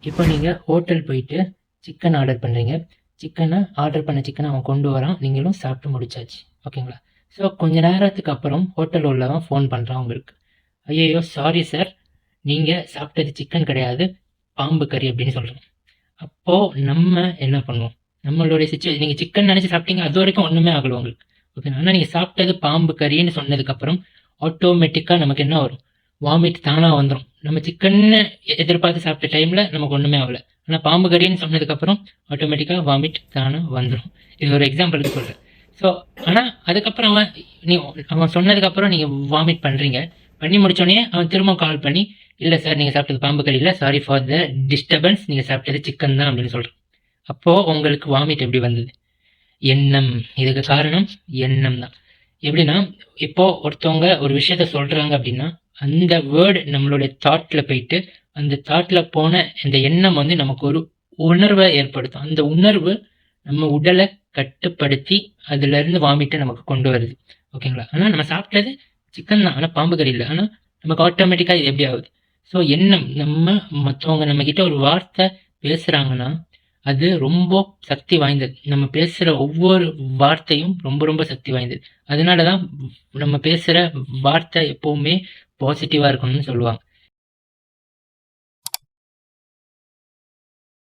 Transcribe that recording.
இப்போ நீங்கள் ஹோட்டல் போயிட்டு சிக்கன் ஆர்டர் பண்ணுறீங்க. ஆர்டர் பண்ண சிக்கனை அவன் கொண்டு வரான், நீங்களும் சாப்பிட்டு முடிச்சாச்சு. ஓகேங்களா? ஸோ கொஞ்ச நேரத்துக்கு அப்புறம் ஹோட்டல் உள்ளவன் ஃபோன் பண்ணுறான் உங்களுக்கு. ஐயையோ சாரி சார், நீங்கள் சாப்பிட்டது சிக்கன் கிடையாது, பாம்பு கறி அப்படின்னு சொல்கிறோம். அப்போது நம்ம என்ன பண்ணுவோம்? நம்மளுடைய சிச்சுவேஷன், நீங்கள் சிக்கன் நினச்சி சாப்பிட்டீங்க, அது வரைக்கும் ஒன்றுமே ஆகலை உங்களுக்கு. ஓகே, ஆனால் நீங்கள் சாப்பிட்டது பாம்பு கறின்னு சொன்னதுக்கப்புறம் ஆட்டோமேட்டிக்காக நமக்கு என்ன வரும்? வாமிட் தானாக வந்துடும். நம்ம சிக்கன்னு எதிர்பார்த்து சாப்பிட்ட டைமில் நமக்கு ஒன்றுமே ஆகலை, ஆனால் பாம்பு கறின்னு சொன்னதுக்கப்புறம் ஆட்டோமேட்டிக்காக வாமிட் தானாக வந்துடும். இது ஒரு எக்ஸாம்பிளுக்கு சொல்கிறேன். ஸோ ஆனால் அதுக்கப்புறம் அவன் சொன்னதுக்கப்புறம் நீங்கள் வாமிட் பண்ணுறீங்க. பண்ணி முடிச்சோடனே அவன் திரும்ப கால் பண்ணி, இல்லை சார் நீங்கள் சாப்பிட்டது பாம்பு கறி இல்லை, சாரி ஃபார் த டிஸ்டர்பன்ஸ், நீங்கள் சாப்பிட்டது சிக்கன் தான் அப்படின்னு சொல்கிறேன். அப்போது உங்களுக்கு வாமிட் எப்படி வந்தது? எண்ணம். இதுக்கு காரணம் எண்ணம் தான். எப்படின்னா, இப்போ ஒருத்தவங்க ஒரு விஷயத்த சொல்கிறாங்க அப்படின்னா, அந்த வேர்டு நம்மளுடைய தாட்டில் போயிட்டு, அந்த தாட்டில் போன அந்த எண்ணம் நமக்கு ஒரு உணர்வை ஏற்படுத்தும். அந்த உணர்வு நம்ம உடலை கட்டுப்படுத்தி அதுலேருந்து வாமிட்டை நமக்கு கொண்டு வருது. ஓகேங்களா? ஆனால் நம்ம சாப்பிட்டது சிக்கன் தான், ஆனால் பாம்பு கறி இல்லை. ஆனால் நமக்கு ஆட்டோமேட்டிக்காக இது எப்படி ஆகுது? ஸோ எண்ணம். மற்றவங்க நம்மக்கிட்ட ஒரு வார்த்தை பேசுகிறாங்கன்னா அது ரொம்ப சக்தி வாய்ந்தது. நம்ம பேசுகிற ஒவ்வொரு வார்த்தையும் ரொம்ப ரொம்ப சக்தி வாய்ந்தது. அதனால தான் நம்ம பேசுகிற வார்த்தை எப்போவுமே பாசிட்டிவாக இருக்கணும்னு சொல்லுவாங்க.